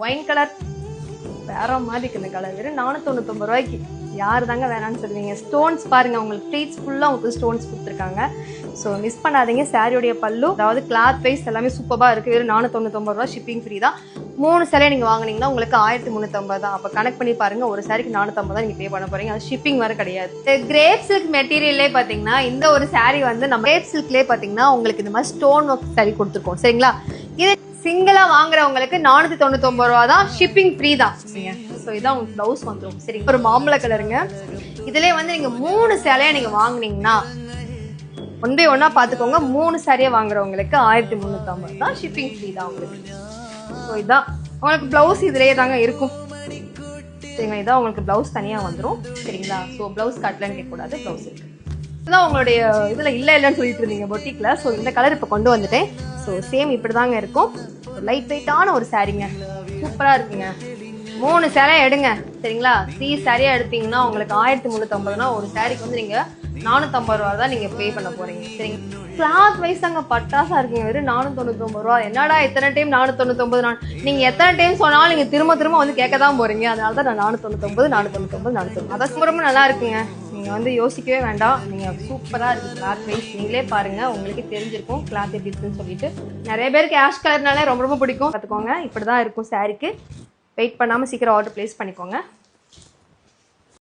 Wine colour வேற மாதிரி இருக்கு இந்த கலர். வெறும் 499 ரூபாய்க்கு. யார் தாங்க வேணான்னு சொல்லுவீங்க? ஸ்டோன்ஸ் பாருங்க, உங்களுக்கு ப்ளீட்ஸ் ஃபுல்லாக உங்களுக்கு ஸ்டோன்ஸ் கொடுத்துருக்காங்க. ஸோ மிஸ் பண்ணாதீங்க. சாரியோடைய பல்லு அதாவது கிளாத் வைஸ் எல்லாமே சூப்பராக இருக்குது. வெறும் 499 ரூபா, ஷிப்பிங் ஃப்ரீ தான். 3 சேலை நீங்கள் வாங்கினீங்கன்னா உங்களுக்கு 1350 தான். அப்போ கனெக்ட் பண்ணி பாருங்க, ஒரு சாரிக்கு 450 தான் நீங்கள் பே பண்ண போறீங்க. அது ஷிப்பிங் வர கிடையாது. கிரேப் சில்க் மெட்டீரியல்லே பார்த்தீங்கன்னா இந்த ஒரு சாரி வந்து நம்ம கிரேப் சில்க்லேயே பார்த்தீங்கன்னா உங்களுக்கு இந்த மாதிரி ஸ்டோன் ஒர்க் சாரி கொடுத்துருக்கோம். சரிங்களா? இது சிங்கிளா வாங்குறவங்களுக்கு 499 ரூபா தான், ஷிப்பிங் ஃப்ரீ தான். ஸோ இதான் உங்களுக்கு ப்ளவுஸ் வந்துடும். சரி, ஒரு மாம்பழ கலருங்க. இதுலேயே வந்து நீங்கள் 3 சேலையா நீங்கள் வாங்கினீங்கன்னா 1 by 1 பார்த்துக்கோங்க. 3 சாரியா வாங்குறவங்களுக்கு 1350 தான், ஷிப்பிங் ஃப்ரீ தான் உங்களுக்கு. ஸோ இதான் உங்களுக்கு ப்ளவுஸ் இதுலேயே தாங்க இருக்கும். சரிங்களா? இதான் உங்களுக்கு ப்ளவுஸ் தனியாக வந்துடும். சரிங்களா? ஸோ ப்ளவுஸ் கட்டலன்னு கேட்கக்கூடாது, ப்ளவுஸ் இருக்கு. இதுதான் உங்களுடைய இதில் இல்லைன்னு சொல்லிட்டு இருந்தீங்க பொட்டிக்கில். ஸோ இந்த கலர் இப்போ கொண்டு வந்துட்டேன். ஸோ சேம் இப்படி தாங்க இருக்கும். லைட் வெயிட்டான ஒரு சாரீங்க, சூப்பராக இருக்குங்க. 3 சேலை எடுங்க. சரிங்களா? 3 சாரியாக எடுத்தீங்கன்னா உங்களுக்கு 1350னா ஒரு சாரிக்கு வந்து நீங்கள் 450 ரூபா தான் நீங்கள் பே பண்ண போகிறீங்க. சரிங்க? கிளாத் வைஸ் தாங்க பட்டாசாக இருக்குங்க. வெறும் 499 ரூபா. என்னடா எத்தனை டைம் 499? நீங்கள் எத்தனை டைம் சொன்னாலும் நீங்கள் திரும்ப வந்து கேட்க தான் போகிறீங்க. அதனால தான் நான் 499 அதான் ரொம்ப நல்லா இருக்குங்க. நீங்கள் வந்து யோசிக்கவே வேண்டாம். நீங்கள் சூப்பராக இருக்குது கிளாத் வைஸ். நீங்களே பாருங்கள், உங்களுக்கே தெரிஞ்சிருக்கும் கிளாத் எப்படி இருக்குன்னு சொல்லிட்டு. நிறைய பேருக்கு ஆஷ் கலர்னாலே ரொம்ப பிடிக்கும். பார்த்துக்கோங்க, இப்படி தான் இருக்கும் சாரிக்கு. வெயிட் பண்ணாமல் சீக்கிரம் ஆர்டர் ப்ளேஸ் பண்ணிக்கோங்க.